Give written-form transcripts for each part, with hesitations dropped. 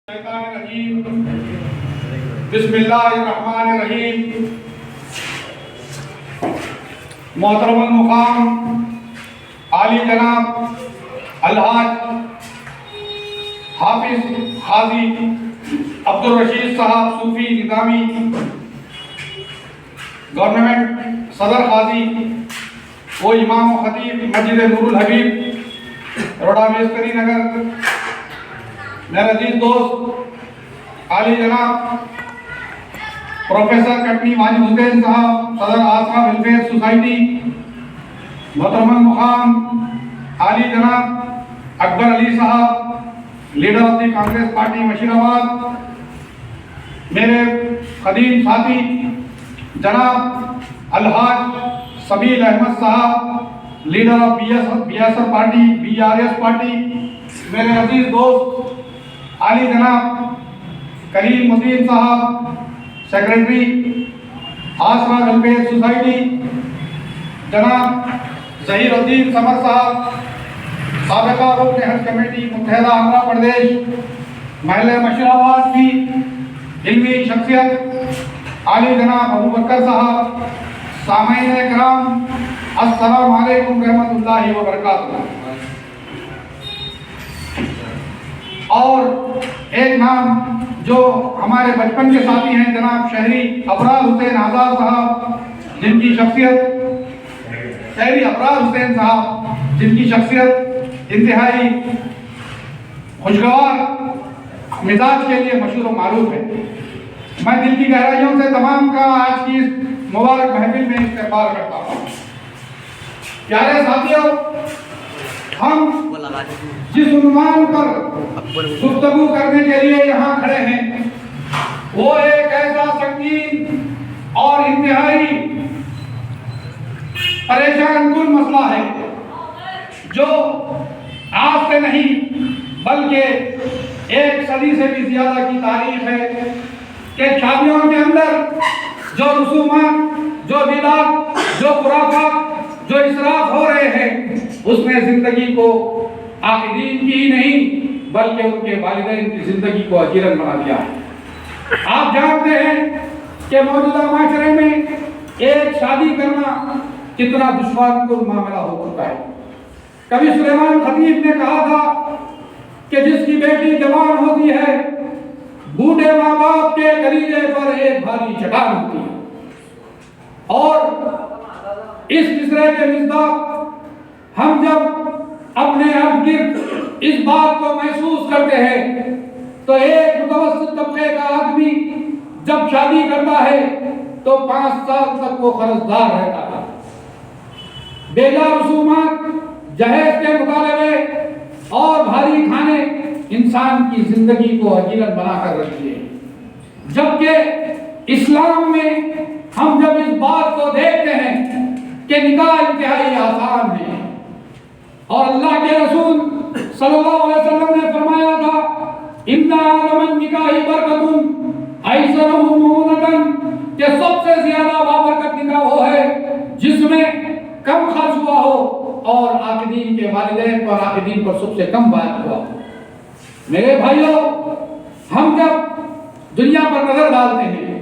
بسم اللہ الرحمن الرحیم۔ محترم المقام عالی جناب الحاج حافظ قاضی عبدالرشید صاحب صوفی نظامی، گورنمنٹ صدر قاضی و امام و خطیب مسجد نور الحبیب روڈا میسکری نگر، میرے عزیز دوست عالی جناب پروفیسر کٹنی واجد حسین صاحب صدر آسرا ویلفیئر سوسائٹی، محترم المقام عالی جناب اکبر علی صاحب leader of the Congress party مشیر آباد، میرے قدیم ساتھی جناب الحاج سبیل احمد صاحب leader of B S F party B R S party, میرے عزیز دوست عالی جناب کریم الدین صاحب سیکریٹری آسرا ویلفیئر سوسائٹی، جناب ظہیر الدین سمر صاحب سابقہ رکن حج کمیٹی متحدہ آندھرا پردیش محلہ مشیر آباد کی علمی شخصیت عالی جناب ابو بکر صاحب، سامعین کرام السلام علیکم رحمۃ اللہ وبرکاتہ۔ اور ایک نام جو ہمارے بچپن کے ساتھی ہیں جناب شہری ابرار حسین آزاد صاحب، جن کی شخصیت شہری ابرار حسین صاحب جن کی شخصیت انتہائی خوشگوار مزاج کے لیے مشہور و معروف ہے۔ میں دل کی گہرائیوں سے تمام کا آج کی اس مبارک محفل میں استقبال کرتا ہوں۔ پیارے ساتھیوں، ہم جس عنوان پر گفتگو کرنے کے لیے یہاں کھڑے ہیں وہ ایک ایسا سنگین اور انتہائی پریشان کن مسئلہ ہے جو آج سے نہیں بلکہ ایک صدی سے بھی زیادہ کی تاریخ ہے کہ شادیوں کے اندر جو رسومات، جو بدعات، جو خرافات، جو اسراف ہو رہے ہیں اس نے زندگی کو عاقدین کی ہی نہیں بلکہ ان کے والدین کی زندگی کو اجیرن بنا دیا ہے۔ آپ جانتے ہیں کہ موجودہ معاشرے میں ایک شادی کرنا کتنا دشوار کو معاملہ ہو چکا ہے۔ کبھی سلیمان خطیب نے کہا تھا کہ جس کی بیٹی جوان ہوتی ہے بوڑھے ماں باپ کے کلیجے پر ایک بھاری چٹان ہوتی ہے۔ اور اس مصرعے کے مصداق ہم جب اپنے ارد گرد اس بات کو محسوس کرتے ہیں تو ایک متوسط طبقے کا آدمی جب شادی کرتا ہے تو 5 سال تک وہ قرضدار رہتا ہے۔ بیجا رسومات، جہیز کے مطالبے اور بھاری کھانے انسان کی زندگی کو اجیرن بنا کر رکھتی ہے، جبکہ اسلام میں ہم جب اس بات کو دیکھتے ہیں کہ نکاح انتہائی آسان ہے اور اللہ کے رسول صلی اللہ علیہ وسلم نے فرمایا تھا اِنَّ أَعْظَمَ النِّكَاحِ بَرَكَةٌ أَيْسَرُهُ مُعُونَةً، کہ سب سے زیادہ بابرکت نکاح وہ ہے جس میں کم خرچ ہوا ہو اور عاقدین کے والدین پر عاقدین پر سب سے کم بات ہوا ہو۔ میرے بھائیوں، ہم جب دنیا پر نظر ڈالتے ہیں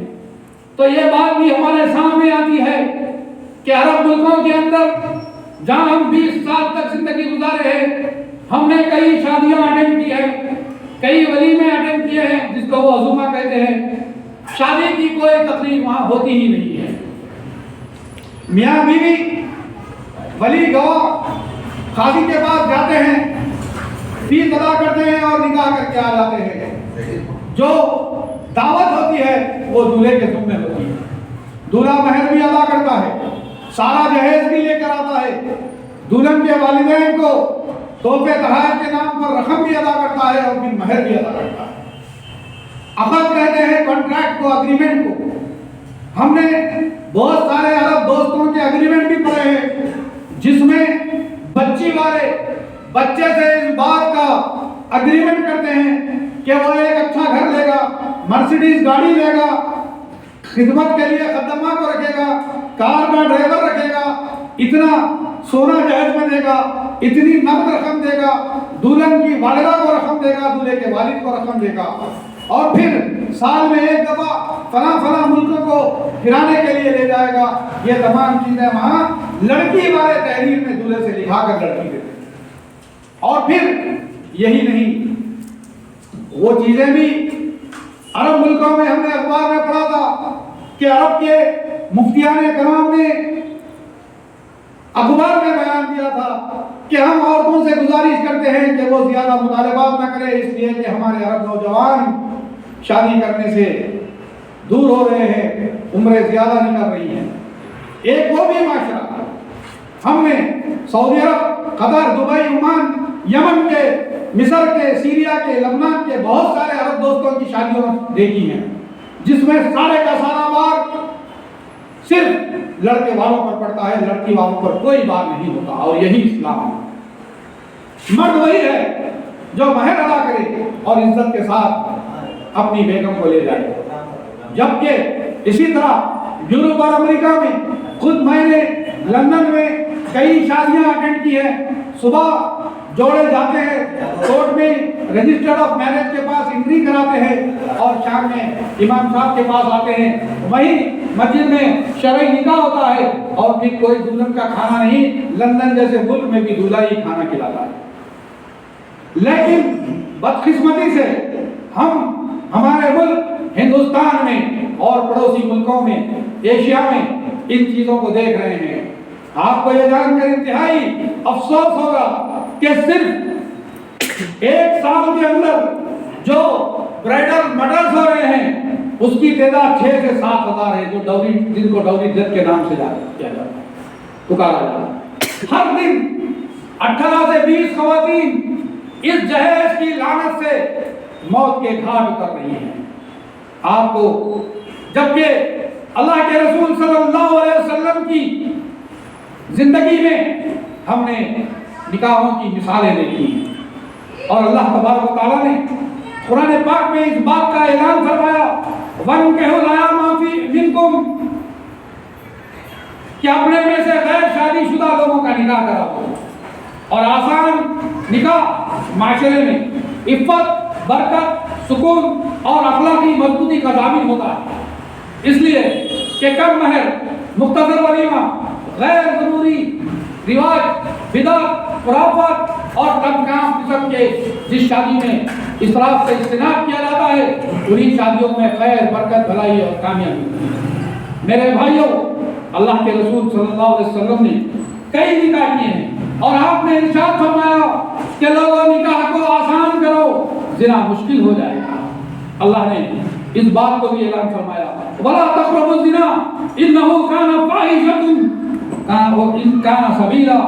تو یہ بات بھی ہمارے سامنے آتی ہے کہ عرب ملکوں کے اندر جہاں ہم 20 سال تک زندگی گزارے ہیں، ہم نے کئی شادیاں اٹینڈ کی ہیں، کئی ولیمے اٹینڈ کیے ہیں جس کو وہ عزومہ کہتے ہیں۔ شادی کی کوئی تقریب وہاں ہوتی ہی نہیں ہے۔ میاں بیوی ولی گواہ قاضی کے پاس جاتے ہیں، فیس ادا کرتے ہیں اور نکاح کر کے آ جاتے ہیں۔ جو دعوت ہوتی ہے وہ دولہے کے ذمہ ہوتی ہے۔ دولہا مہر بھی ادا کرتا ہے، سارا جہیز بھی لے کر آتا ہے، دلہن کے والدین کو تحفے تحائف کے نام پر رقم بھی ادا کرتا ہے اور پھر مہر بھی ادا کرتا ہے۔ عقد کہتے ہیں کانٹریکٹ کو، اگریمنٹ کو۔ ہم نے بہت سارے عرب دوستوں کے اگریمنٹ بھی پڑھے ہیں جس میں بچی والے بچے سے اس بات کا اگریمنٹ کرتے ہیں کہ وہ ایک اچھا گھر لے گا، مرسیڈیز گاڑی لے گا، خدمت کے لیے خدمہ کو رکھے گا، کار کا ڈرائیور رکھے گا، اتنا سونا جہیز میں دے گا، اتنی نقد رقم دے گا، دلہن کی والدہ کو رقم دے گا، دولہے کے والد کو رقم دے گا، اور پھر سال میں ایک دفعہ فلاں فلاں ملکوں کو پھرانے کے لیے لے جائے گا۔ یہ تمام چیزیں وہاں لڑکی والے تحریر میں دولہے سے لکھا کر لڑکی دیتے ہیں۔ اور پھر یہی نہیں، وہ چیزیں بھی عرب ملکوں میں ہم نے اخبار میں پڑھا تھا کہ عرب کے مفتیان کرام نے اخبار میں بیان دیا تھا کہ ہم عورتوں سے گزارش کرتے ہیں کہ وہ زیادہ مطالبات نہ کریں، اس لیے کہ ہمارے عرب نوجوان شادی کرنے سے دور ہو رہے ہیں، عمریں زیادہ نہیں کر رہی ہیں۔ ایک وہ بھی معاشرہ ہم نے سعودی عرب، قطر، دبئی، عمان، یمن کے، مصر کے، سیریا کے، لبنان کے بہت سارے عرب دوستوں کی شادیوں دیکھی ہیں، جس میں سارے کا سارا بار صرف لڑکے والوں پر پڑتا ہے، لڑکی والوں پر کوئی بار نہیں ہوتا۔ اور یہی اسلام ہے۔ مرد وہی ہے جو مہر ادا کرے اور عزت کے ساتھ اپنی بیگم کو لے جائے۔ جبکہ اسی طرح یورپ اور امریکہ میں، خود میں نے لندن میں کئی شادیاں اٹینڈ کی ہیں، صبح جوڑے جاتے ہیں کورٹ میں رجسٹرڈ آف میرج کے پاس انٹری کراتے ہیں، اور شام میں امام صاحب کے پاس آتے ہیں، وہیں مسجد میں شرعی نکاح ہوتا ہے، اور پھر کوئی دلہن کا کھانا نہیں۔ لندن جیسے ملک میں بھی دولہا ہی کھانا کھلاتا ہے۔ لیکن بدقسمتی سے ہمارے ملک ہندوستان میں اور پڑوسی ملکوں میں، ایشیا میں ان چیزوں کو دیکھ رہے ہیں۔ آپ کو یہ جان کر انتہائی افسوس ہوگا کہ صرف ایک سال کے اندر جو برائڈل مرڈرز ہو رہے ہیں اس کی تعداد 6 سے 7 ہزار ہے، جو ڈوری، جن کو ڈوری جج کے نام سے کیا جاتا ہے، پکارا جاتا ہے۔ ہر دن 18 سے 20 خواتین اس جہیز کی لعنت سے موت کے گھاٹ اتر رہی ہیں۔ آپ کو، جبکہ اللہ کے رسول صلی اللہ علیہ وسلم کی زندگی میں ہم نے نکاحوں کی مثالیں دیکھی ہیں، اور اللہ تبارک و تعالیٰ نے قرآن پاک میں اس بات کا اعلان فرمایا، وَانكِحُوا الْأَيَامَ مِنكُمْ، کہ اپنے میں سے غیر شادی شدہ لوگوں کا نکاح کراؤ۔ اور آسان نکاح معاشرے میں عفت، برکت، سکون اور اخلاقی مضبوطی کا ضامن ہوتا ہے، اس لیے کہ کم مہر، مختصر ولیمہ، غیر ضروری رواج، بدعت، خرافات اور کم کام قسم کے جس شادی میں اسراف سے اجتناب کیا جاتا ہے، انہی شادیوں میں خیر، برکت، بھلائی اور کامیابی ہوتی ہے۔ میرے بھائیوں، اللہ کے رسول صلی اللہ علیہ وسلم نے کئی نکاح کیے ہیں، اور آپ نے ارشاد فرمایا کہ لوگوں نکاح کو آسان کرو، زنا مشکل ہو جائے گا۔ اللہ نے اس بات کو بھی اعلان فرمایا، وَلَا تَقْرَبُوا الزِّنَا إِنَّهُ كَانَ فَاحِشَةً كَانَ سَبِيلًا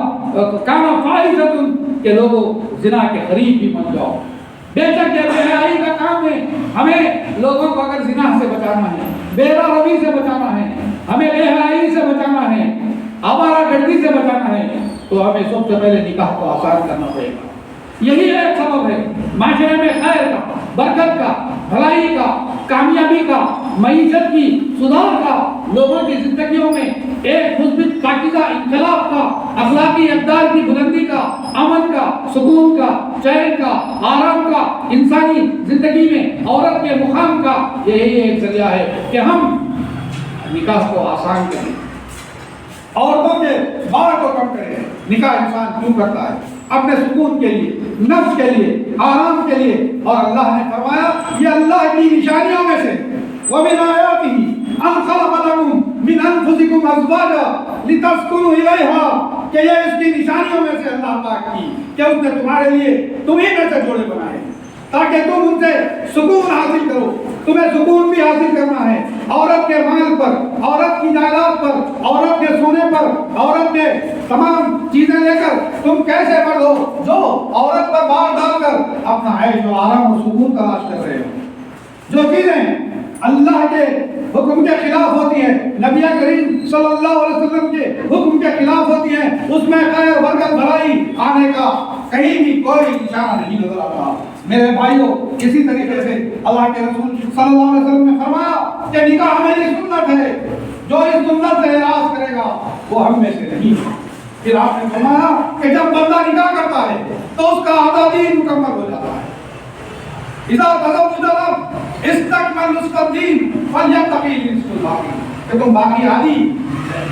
كَانَ فَاحِشَةً، کہ لوگوں زنا کے قریب بھی مت جاؤ۔ بے شک یہ بے حیائی کا کام ہے۔ ہمیں لوگوں کو اگر زنا سے بچانا ہے، بے روی سے بچانا ہے، ہمیں بے حیائی سے بچانا ہے، آوارہ گردی سے بچانا ہے، تو ہمیں سب سے پہلے نکاح کو آسان کرنا پڑے گا۔ یہی ایک سبب ہے معاشرے میں خیر کا، برکت کا، بھلائی کا، کامیابی کا، معیشت کی سدھار کا، لوگوں کی زندگیوں میں ایک مثبت پاکیزہ انقلاب کا، اخلاقی اقدار کی بلندی کا، امن کا، سکون کا، چین کا، آرام کا، انسانی زندگی میں عورت کے مقام کا یہی ایک ذریعہ ہے کہ ہم نکاح کو آسان کریں، عورتوں کے بار کو کم کریں۔ نکاح انسان کیوں کرتا ہے؟ اپنے سکون کے لیے، نفس کے لیے، آرام کے لیے، اور اللہ نے فرمایا یہ اللہ کی نشانیوں میں سے، وَمِنْ آيَاتِهِ أَنْ خَلَقَ لَكُم مِّنْ أَنفُسِكُمْ أَزْوَاجًا لِتَسْكُنُوا إِلَيْهَا، کہ یہ اس کی نشانیوں میں سے اللہ پاک کی کہ اس نے تمہارے لیے تمہیں میں سے جوڑے بنائے تاکہ تم ان سے سکون حاصل کرو۔ تمہیں سکون بھی حاصل کرنا ہے، عورت کے مال پر، عورت کی جائیداد پر، عورت کے سونے پر، عورت کے تمام چیزیں لے کر تم کیسے مرد ہو جو عورت پر بار ڈال کر اپنا عیش و آرام اور سکون تلاش کر رہے ہو۔ جو چیزیں اللہ کے حکم کے خلاف ہوتی ہیں، نبی کریم صلی اللہ علیہ وسلم کے حکم کے خلاف ہوتی ہیں، اس میں خیر، برکت، بھلائی آنے کا کہیں بھی کوئی نشانہ نہیں نظر آتا۔ میرے بھائیوں، اسی طریقے سے اللہ کے رسول صلی اللہ علیہ وسلم نے فرمایا کہ نکاح میری سنت ہے، جو اس سنت سے اعراض کرے گا وہ ہم میں سے نہیں ہے۔ پھر آپ نے فرمایا کہ جب بندہ نکاح کرتا ہے تو اس کا آدھا دین مکمل ہو جاتا ہے. اذا تزوج الرب استکمل نصف الدین فلیتقی نصف الباقی. کہ تم باقی آدھی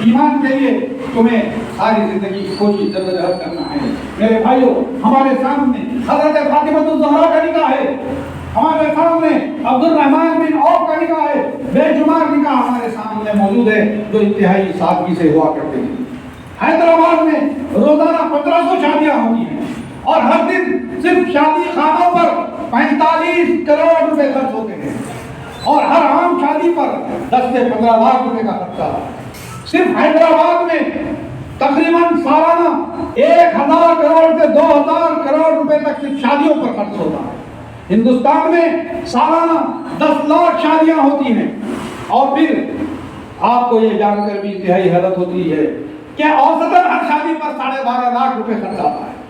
ایمان کے لیے تمہیں ساری زندگی کی کوشش جدوجہد کرنا ہے. میرے بھائیوں، ہمارے سامنے حضرت فاطمہ الزہرا کا نکاح ہے، ہمارے سامنے عبد الرحمن بن عوف کا نکاح ہے، بے شمار نکاح ہمارے سامنے موجود ہے جو انتہائی سادگی سے ہوا کرتے ہیں. حیدرآباد میں روزانہ 1500 شادیاں ہوتی ہیں اور ہر دن صرف شادی خانوں پر 45 کروڑ روپے خرچ ہوتے ہیں اور ہر عام شادی پر 10 سے 15 لاکھ روپے کا خرچہ. صرف حیدرآباد میں تقریباً سالانہ 1000 کروڑ سے 2000 کروڑ روپے تک صرف شادیوں پر خرچ ہوتا ہے. ہندوستان میں سالانہ 10 لاکھ شادیاں ہوتی ہیں اور پھر آپ کو یہ جان کر بھی انتہائی حیرت ہوتی ہے کہ اوسطاً ہر شادی پر 12.5 لاکھ روپے خرچ آتا ہے.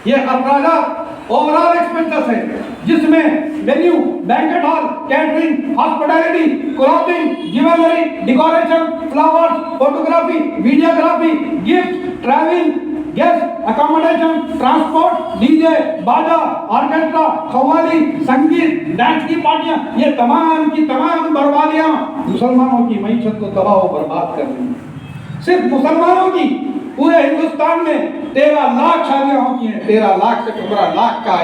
یہ اخراجات اوورال ایکسپنسز ہیں جس میں venue, banquet hall, catering, hospitality, clothing, jewellery, decoration, flowers, photography, videography, gift, travel, guest accommodation, transport, D J, باجا، آرکیسٹرا، قوالی، سنگیت، ڈانس کی پارٹیاں، یہ تمام کی تمام بربادیاں مسلمانوں کی معیشت کو تباہ و برباد کر رہی ہیں. صرف مسلمانوں کی پورے ہندوستان میں 13 لاکھ شادیاں ہوتی ہیں. 13 لاکھ سے 15 لاکھ کا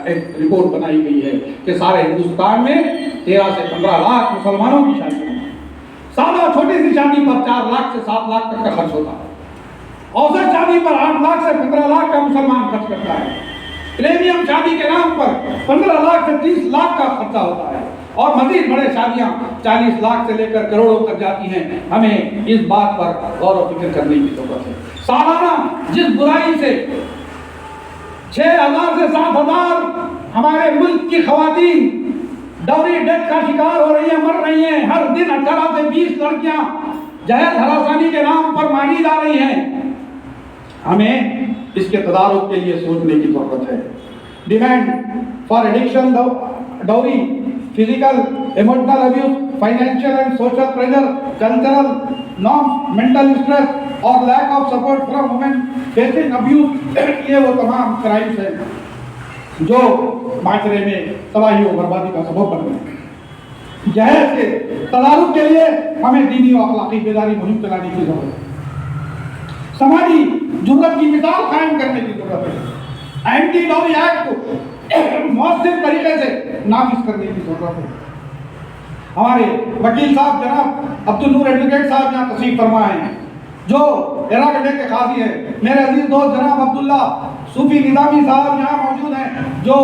ایک رپورٹ بنائی گئی ہے کہ سارے ہندوستان میں 13 سے 15 لاکھ مسلمانوں کی شادیاں. سادہ چھوٹی سی شادی پر 4 لاکھ سے 7 لاکھ تک کا خرچ ہوتا ہے. اوسط شادی پر 8 لاکھ سے 15 لاکھ کا مسلمان خرچ کرتا ہے. پریمیم شادی کے نام پر 15 لاکھ سے 30 لاکھ کا خرچہ ہوتا ہے اور مزید بڑے شادیاں 40 لاکھ سے لے کر کروڑوں تک جاتی ہیں. ہمیں اس بات پر غور و فکر کرنے کی ضرورت ہے. سالانہ جس برائی سے 6000 سے 7000 ہمارے ملک کی خواتین ڈوری ڈیتھ کا شکار ہو رہی ہیں، مر رہی ہیں، ہر دن 18 سے 20 لڑکیاں جہیز ہراسانی کے نام پر ماری جا رہی ہیں. ہمیں اس کے تدارک کے لیے سوچنے کی ضرورت ہے. Demand for addiction dowry, physical emotional abuse, financial and social pressure, cultural norms, mental stress اور lack of support from women facing abuse, یہ وہ تمام کرائمز ہیں جو معاشرے میں تباہی و بربادی کا سبب بن گئے. جہیز کے تدارک کے لیے ہمیں دینی و اخلاقی بیداری مہم چلانے کی ضرورت ہے. سماجی جرات کی مثال قائم کرنے کی ضرورت ہے. اینٹی ڈوری ایکٹ کو مؤثر طریقے سے نافذ کرنے کی ضرورت ہے. ہمارے وکیل صاحب جناب عبد النور ایڈوکیٹ صاحب یہاں تشریف فرما ہیں جو عراقہ کے قاضی ہیں. میرے عزیز دوست جناب عبداللہ صوفی نظامی صاحب یہاں موجود ہیں جو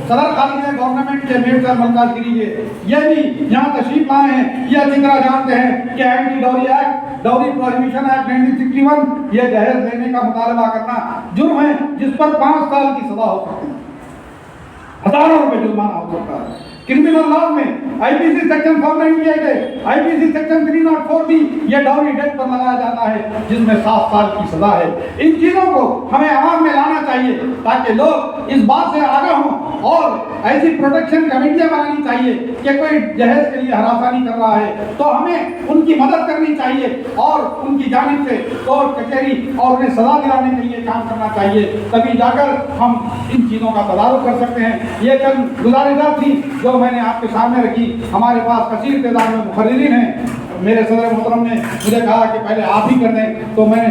صدر خالد ہے گورنمنٹ کے میڈیکل مرکز گری کے، یہ بھی یہاں تشریف لائے ہیں. یہ اچھی طرح جانتے ہیں کہ اینٹی ڈوری ایکٹ، ڈوری پروہیبیشن ایکٹ 1961، یہ جہیز لینے کا مطالبہ کرنا جرم ہے جس پر 5 سال کی سزا ہو سکتی ہے، ہزاروں روپے جرمانہ ہو سکتا ہے. کرمنل لا میں آئی پی سی سیکشن 498 ہے، آئی پی سی سیکشن 304 بھی یہ ڈوری ڈیتھ پر لگایا جاتا ہے جس میں 7 سال کی سزا ہے. ان چیزوں کو ہمیں عوام میں لانا چاہیے تاکہ لوگ اس بات سے آگاہ ہوں اور ایسی پروٹیکشن کمیٹیاں بنانی چاہیے کہ کوئی جہیز کے لیے ہراسانی کر رہا ہے تو ہمیں ان کی مدد کرنی چاہیے اور ان کی جانب سے کورٹ کچہری اور انہیں سزا دلانے کے لیے کام کرنا چاہیے. تبھی جا کر ہم ان چیزوں کا تدارک کر سکتے ہیں. یہ چند گزارشات تھی جو میں نے آپ کے سامنے رکھی. ہمارے پاس کثیر تعداد میں مقررین ہیں. میرے صدر محترم نے مجھے کہا کہ پہلے آپ ہی کر دیں تو میں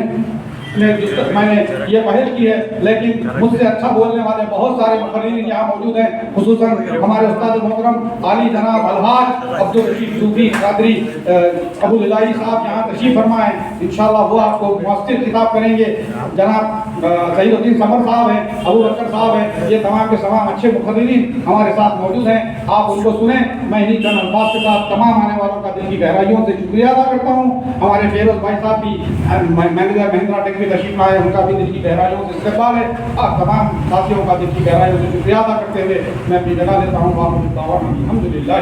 نے یہ پہل کی ہے، لیکن مجھ سے اچھا بولنے والے بہت سارے مقررین یہاں موجود ہیں، خصوصاً ہمارے استاد محترم عالی جناب الحاج عبدالرشید صوفی قادری ابو الہی صاحب یہاں تشریف فرما ہیں. انشاءاللہ وہ آپ کو مؤثر خطاب کریں گے. جناب سعید الدین سمر صاحب ہیں، ابو بکر صاحب ہیں، یہ تمام کے تمام اچھے مقررین ہمارے ساتھ موجود ہیں. آپ ان کو سنیں. میں انہیں چند الفاظ کے ساتھ تمام آنے والوں کا دل کی گہرائیوں سے شکریہ ادا کرتا ہوں. ہمارے فیروز بھائی صاحب بھی مینیجر مہندرا ٹیک میں تشریف لائے، ان کا بھی دل کی گہرائیوں سے استقبال ہے. آپ تمام ساتھیوں کا دل کی گہرائیوں سے شکریہ ادا کرتے ہوئے میں اپنی جگہ لیتا ہوں. الحمد للہ.